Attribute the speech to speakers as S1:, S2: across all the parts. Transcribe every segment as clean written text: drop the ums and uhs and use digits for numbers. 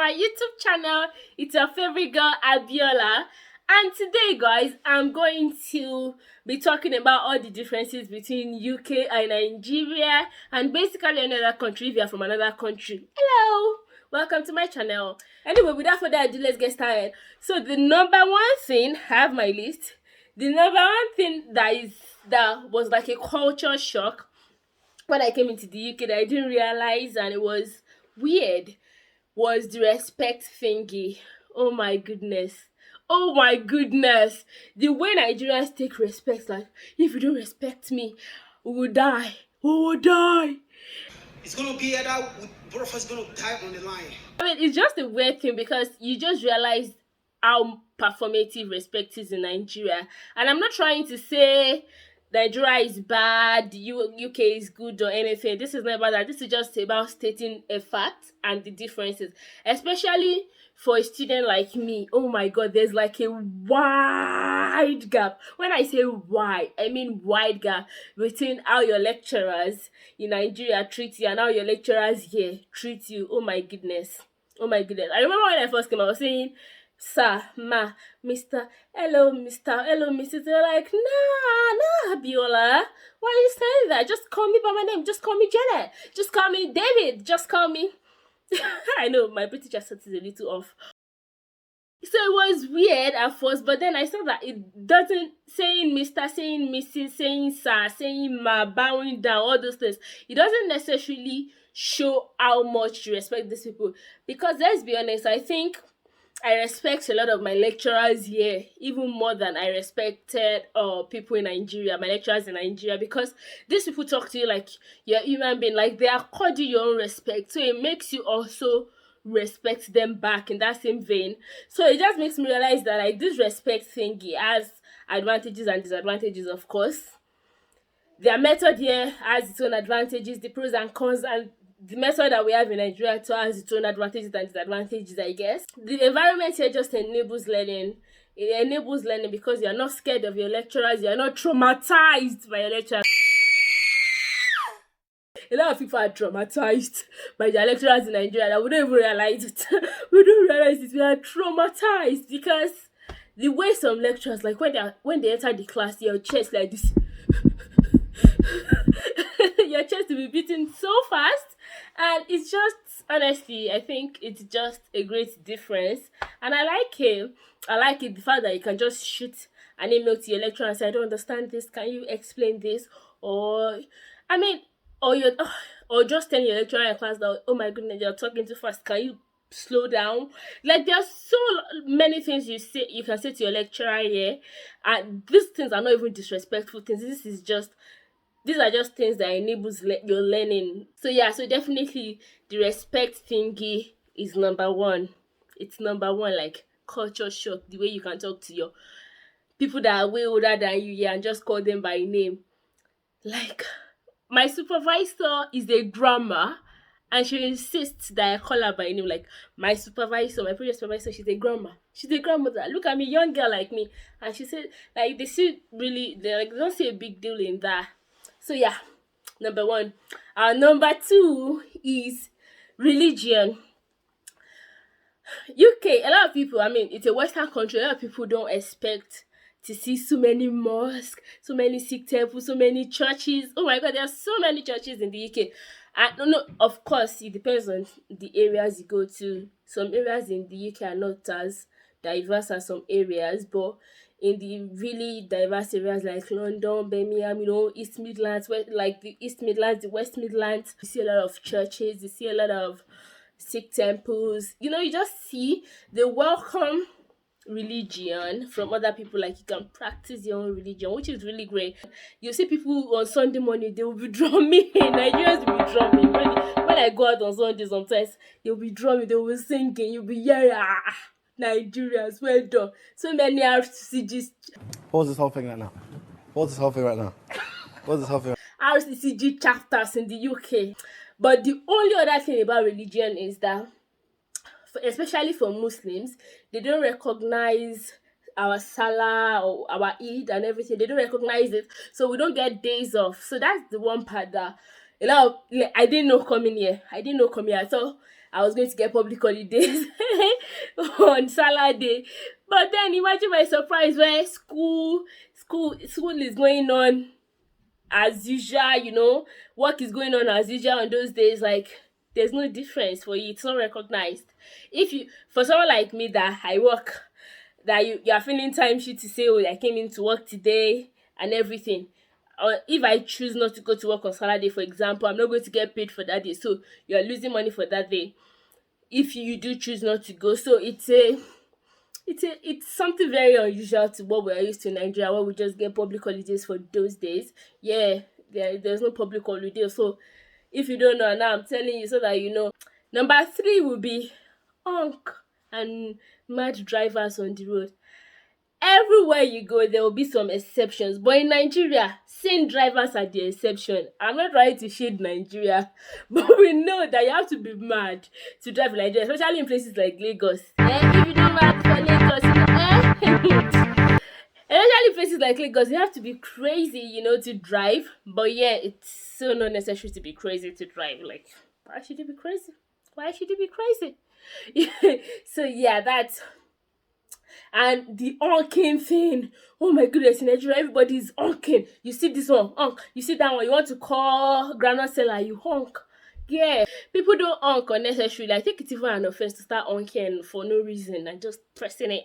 S1: my YouTube channel. It's your favorite girl, Abiola. And today, guys, I'm going to be talking about all the differences between UK and Nigeria and basically another country if you're from another country. Hello! Welcome to my channel. Anyway, without further ado, let's get started. So the number one thing, I have my list. The number one thing that was like a culture shock when I came into the UK that I didn't realize and it was weird was the respect thingy. Oh my goodness. Oh my goodness. The way Nigerians take respect, like, if you don't respect me, we will die. We will die.
S2: It's gonna be either both of us gonna die on the line.
S1: I mean, it's just a weird thing because you just realize how performative respect is in Nigeria. And I'm not trying to say Nigeria is bad, UK is good or anything. This is not about that. This is just about stating a fact and the differences. Especially for a student like me. Oh my God, there's like a wide gap. When I say wide, I mean wide gap between how your lecturers in Nigeria treat you and how your lecturers here treat you. Oh my goodness. Oh my goodness. I remember when I first came, I was saying, sir, ma, Mr. Hello, Mr. Hello, Mrs. They're like, nah, Abiola. Why are you saying that? Just call me by my name. Just call me Janet. Just call me David. Just call me. I know my British accent is a little off. So it was weird at first, but then I saw that it doesn't, saying Mr., saying Mrs., saying sir, saying ma, bowing down, all those things, it doesn't necessarily show how much you respect these people. Because let's be honest, I think I respect a lot of my lecturers here, even more than I respected people in Nigeria, my lecturers in Nigeria, because these people talk to you like you're a human being, like they accord you your own respect. So it makes you also respect them back in that same vein. So it just makes me realize that like this respect thingy has advantages and disadvantages, of course. Their method here has its own advantages, the pros and cons, and the method that we have in Nigeria too has its own advantages and disadvantages, I guess. The environment here just enables learning. It enables learning because you're not scared of your lecturers, you're not traumatized by your lecturers. A lot of people are traumatized by their lecturers in Nigeria that we don't even realize it. We don't realize it. We are traumatized because the way some lecturers, like when they enter the class, your chest like this. Your chest will be beating so fast, and it's just, honestly, I think it's just a great difference, and I like it. The fact that you can just shoot an email to your lecturer and say, I don't understand this, can you explain this? Or I mean, or just tell your lecturer in class that, oh my goodness, you're talking too fast, can you slow down? Like, there's so many things you can say to your lecturer here, and these things are not even disrespectful things. These are just things that enables your learning. So yeah, so definitely the respect thingy is number one. It's number one, like culture shock, the way you can talk to your people that are way older than you, yeah, and just call them by name. Like, my supervisor is a grandma, and she insists that I call her by name. Like, my previous supervisor, she's a grandma. She's a grandmother. Look at me, young girl like me. And she said, like, they don't see a big deal in that. So yeah, number one. Number two is religion. UK, a lot of people, I mean, it's a Western country, a lot of people don't expect to see so many mosques, so many Sikh temples, so many churches. Oh my God, there are so many churches in the UK. And no, of course, it depends on the areas you go to. Some areas in the UK are not as diverse as some areas, but in the really diverse areas like London, Birmingham, East Midlands, the East Midlands, the West Midlands, you see a lot of churches, you see a lot of Sikh temples. You just see the welcome religion from other people, like you can practice your own religion, which is really great. You see people on Sunday morning, they will be drumming. Nigerians will be drumming. When I go out on Sunday, sometimes they'll be drumming, they will be singing, you'll be yelling, Nigerians, well done. So many RCCG.
S3: Pause this whole thing right now. Pause this whole thing right now. Pause this whole thing.
S1: RCCG chapters in the UK. But the only other thing about religion is that, especially for Muslims, they don't recognize our Salah or our Eid and everything. They don't recognize it, so we don't get days off. So that's the one part that I didn't know coming here. I thought I was going to get public holidays on Saturday. But then imagine my surprise where school is going on as usual, work is going on as usual on those days. Like, there's no difference for you, it's not recognized. If you, for someone like me that I work, that you are feeling time sheet to say, oh, I came into work today and everything, or if I choose not to go to work on Saturday, for example, I'm not going to get paid for that day, so you're losing money for that day if you do choose not to go. So it's something very unusual to what we're used to in Nigeria, where we just get public holidays for those days. Yeah, there's no public holiday. So if you don't know, now I'm telling you so that you know. Number 3 will be honk and mad drivers on the road. Everywhere you go, there will be some exceptions, but in Nigeria, sane drivers are the exception. I'm not trying to shade Nigeria, but we know that you have to be mad to drive in Nigeria, especially in places like Lagos. If you don't mad for Lagos, especially places like Lagos, you have to be crazy, to drive. But yeah, it's so not necessary to be crazy to drive. Like, why should you be crazy? Why should you be crazy? So yeah, that's. And the honking thing, oh my goodness, in Nigeria everybody's honking. You see this one, honk. You see that one, you want to call groundnut seller, you honk. Yeah, people don't honk unnecessarily. I think it's even an offense to start honking for no reason and just pressing it.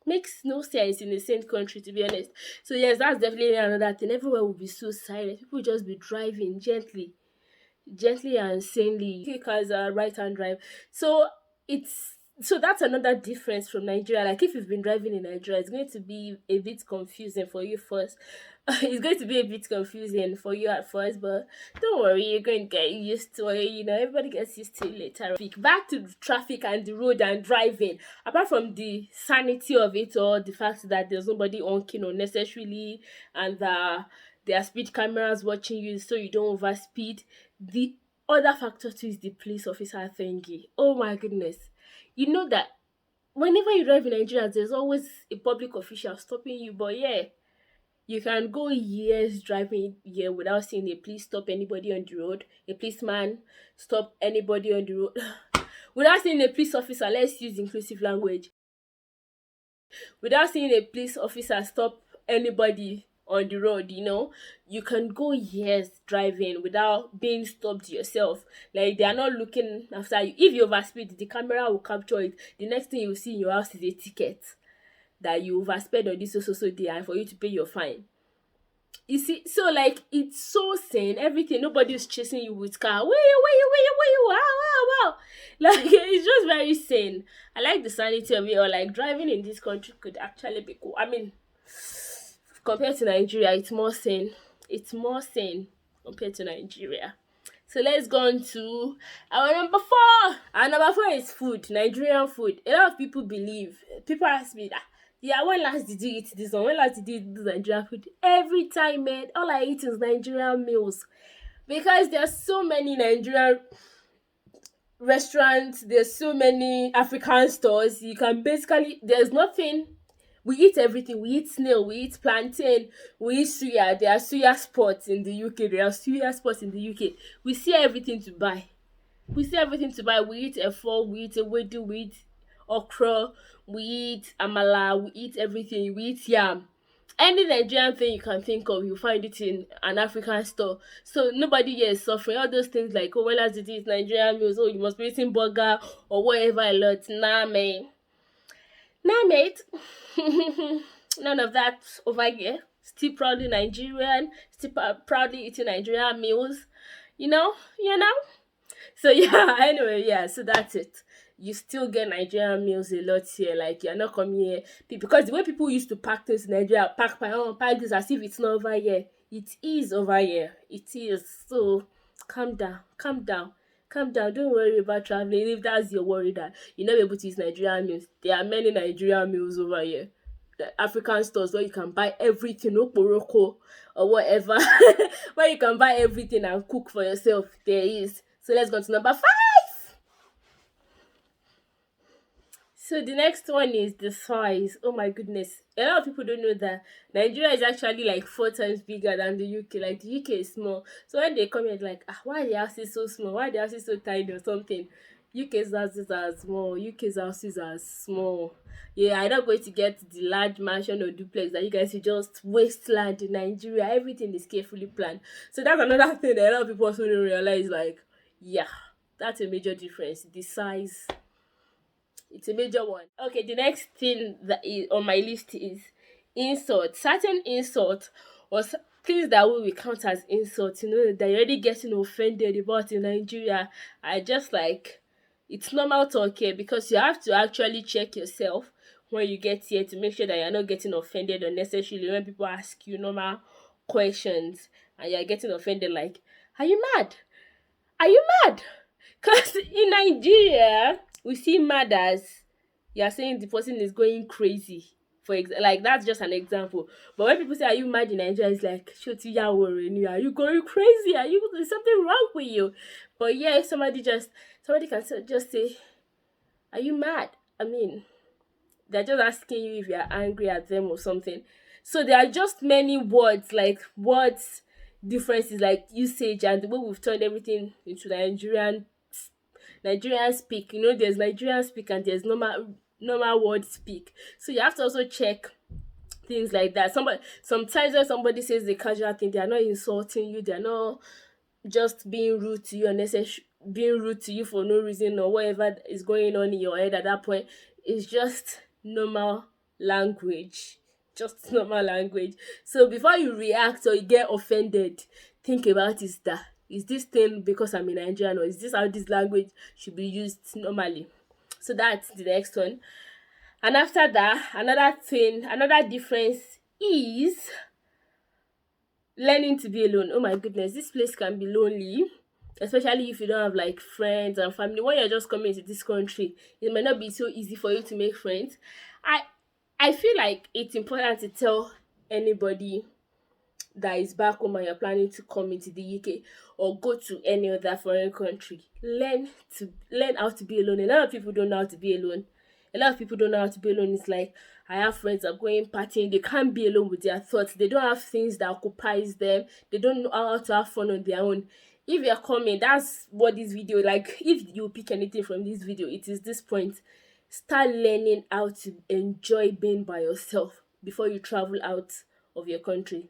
S1: Makes no sense in a same country, to be honest. So yes, that's definitely another thing. Everywhere will be so silent. People just be driving gently and sanely. Take as a right-hand drive. So that's another difference from Nigeria. Like, if you've been driving in Nigeria, it's going to be a bit confusing for you first. It's going to be a bit confusing for you at first, but don't worry, you're going to get used to it. Everybody gets used to it later. Back to traffic and the road and driving. Apart from the sanity of it, or the fact that there's nobody honking unnecessarily, and there are speed cameras watching you so you don't overspeed, the other factor too is the police officer thingy. Oh my goodness. You know that whenever you drive in Nigeria, there's always a public official stopping you. But yeah, you can go years driving here without seeing a police stop anybody on the road, a policeman stop anybody on the road, without seeing a police officer. Let's use inclusive language. Without seeing a police officer stop anybody on the road, you can go years driving without being stopped yourself. Like, they are not looking after you. If you overspeed, the camera will capture it. The next thing you see in your house is a ticket that you oversped on this so day, and for you to pay your fine. You see, so like, it's so sane. Everything, nobody's chasing you with car. Where you, wow. Like, it's just very sane. I like the sanity of it. Or like, driving in this country could actually be cool. I mean, compared to Nigeria, it's more sane. It's more sane compared to Nigeria. So let's go on to our number 4. Our number 4 is food, Nigerian food. A lot of people ask me that, yeah, when last did you eat this one? When last did you eat this Nigerian food? Every time, man, all I eat is Nigerian meals. Because there are so many Nigerian restaurants, there's so many African stores. You can there's nothing. We eat everything. We eat snail, we eat plantain, we eat suya. There are suya spots in the UK. We see everything to buy. We eat efo, we eat ewedu, we eat okra, we eat amala, we eat everything. We eat yam. Any Nigerian thing you can think of, you find it in an African store. So nobody here is suffering. All those things like, oh, when last did you eat Nigerian meals? Oh, you must be eating burger or whatever a lot. Nah, man. Nah, mate. None of that over here. Still proudly Nigerian. Still proudly eating Nigerian meals. You know. So yeah. Anyway, yeah. So that's it. You still get Nigerian meals a lot here. Like, you're not coming here because the way people used to pack things in Nigeria, pack this as if it's not over here. It is over here. It is. So calm down. Don't worry about traveling. If that's your worry that you're not able to use Nigerian meals, there are many Nigerian meals over here. The African stores where you can buy everything, Morocco or whatever, where you can buy everything and cook for yourself. There is. So let's go to number 5. So the next one is the size. Oh my goodness. A lot of people don't know that Nigeria is actually like 4 times bigger than the UK. Like, the UK is small. So when they come here, like, why are the houses so small? Why are the houses so tiny or something? UK's houses are small. UK's houses are small. Yeah, I'm not going to get the large mansion or duplex that you guys will just waste land in Nigeria. Everything is carefully planned. So that's another thing that a lot of people also don't realize. Like, yeah, that's a major difference. The size, it's a major one. Okay, the next thing that is on my list is insult. Certain insult or things that we will count as insult, that you're already getting offended about in Nigeria. I just like, it's normal to okay, because you have to actually check yourself when you get here to make sure that you're not getting offended unnecessarily when people ask you normal questions and you're getting offended. Like, are you mad? Are you mad? Because in Nigeria, we see mad as you're saying the person is going crazy. Like, that's just an example. But when people say, are you mad in Nigeria? It's like, Shoti ya worry, are you going crazy? Is something wrong with you? But yeah, somebody can just say, are you mad? I mean, they're just asking you if you're angry at them or something. So there are just many words, like words differences, like usage, and the way we've turned everything into Nigerian speak. There's Nigerian speak and there's normal word speak. So you have to also check things like that. Sometimes when somebody says the casual thing, they are not insulting you, they're not just being rude to you being rude to you for no reason or whatever is going on in your head at that point. It's just normal language. Just normal language. So before you react or you get offended, think about is this thing because I'm in Nigerian, or is this how this language should be used normally? So that's the next one. And after that, another difference is learning to be alone. Oh my goodness, this place can be lonely, especially if you don't have like friends and family. When you're just coming to this country, it might not be so easy for you to make friends. I feel like it's important to tell anybody that is back home and you're planning to come into the UK or go to any other foreign country. Learn how to be alone. A lot of people don't know how to be alone. It's like, I have friends that are going partying. They can't be alone with their thoughts. They don't have things that occupies them. They don't know how to have fun on their own. If you're coming, that's what this video, like, if you pick anything from this video, it is this point. Start learning how to enjoy being by yourself before you travel out of your country.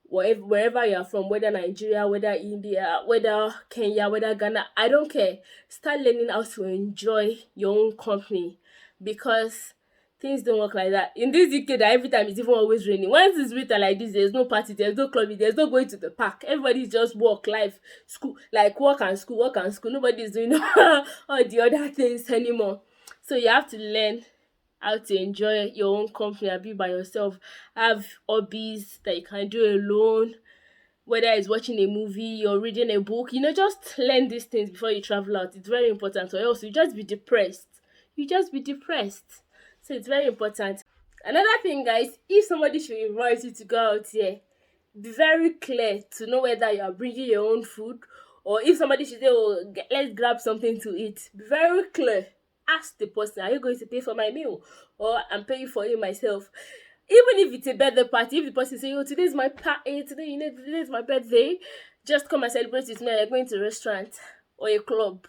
S1: Wherever you are from, whether Nigeria, whether India, whether Kenya, whether Ghana, I don't care. Start learning how to enjoy your own company, because things don't work like that. In this UK, that every time it's even always raining. Once it's winter like this, there's no party, there's no clubbing, there's no going to the park. Everybody's just work, life, school, like work and school. Nobody's doing all the other things anymore. So you have to learn how to enjoy your own company and be by yourself. Have hobbies that you can do alone, whether it's watching a movie or reading a book. Just learn these things before you travel out. It's very important, or else you just be depressed. So it's very important. Another thing, guys, if somebody should invite you to go out here, be very clear to know whether you are bringing your own food, or if somebody should say, let's grab something to eat. Be very clear. Ask the person, are you going to pay for my meal, or I'm paying for it myself? Even if it's a birthday party, if the person says, today's my party, today's my birthday, just come and celebrate with me. You're going to a restaurant or a club.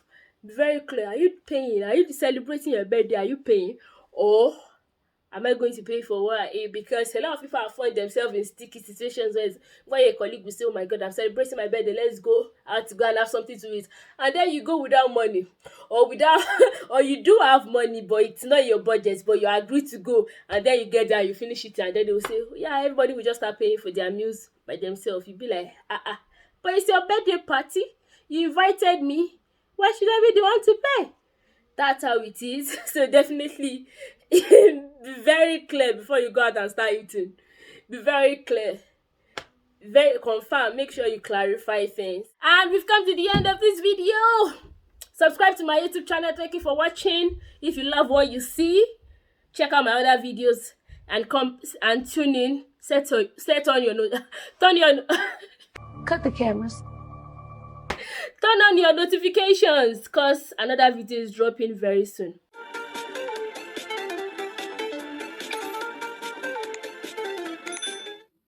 S1: Be very clear. Are you paying? Are you celebrating your birthday? Are you paying? Or am I going to pay for what I ate? Because a lot of people have found themselves in sticky situations where a colleague will say, oh my God, I'm celebrating my birthday, let's go out to go and have something to eat. And then you go without money, or you do have money, but it's not your budget, but you agree to go. And then you get there, you finish it, and then they will say, yeah, everybody will just start paying for their meals by themselves. You'll be like, but it's your birthday party. You invited me. Why should I be the one to pay? That's how it is. So definitely be very clear before you go out and start eating. Be very clear. Very confirm. Make sure you clarify things. And we've come to the end of this video. Subscribe to my YouTube channel. Thank you for watching. If you love what you see, check out my other videos and come and tune in. Set on your
S4: Cut the cameras.
S1: Turn on your notifications, because another video is dropping very soon.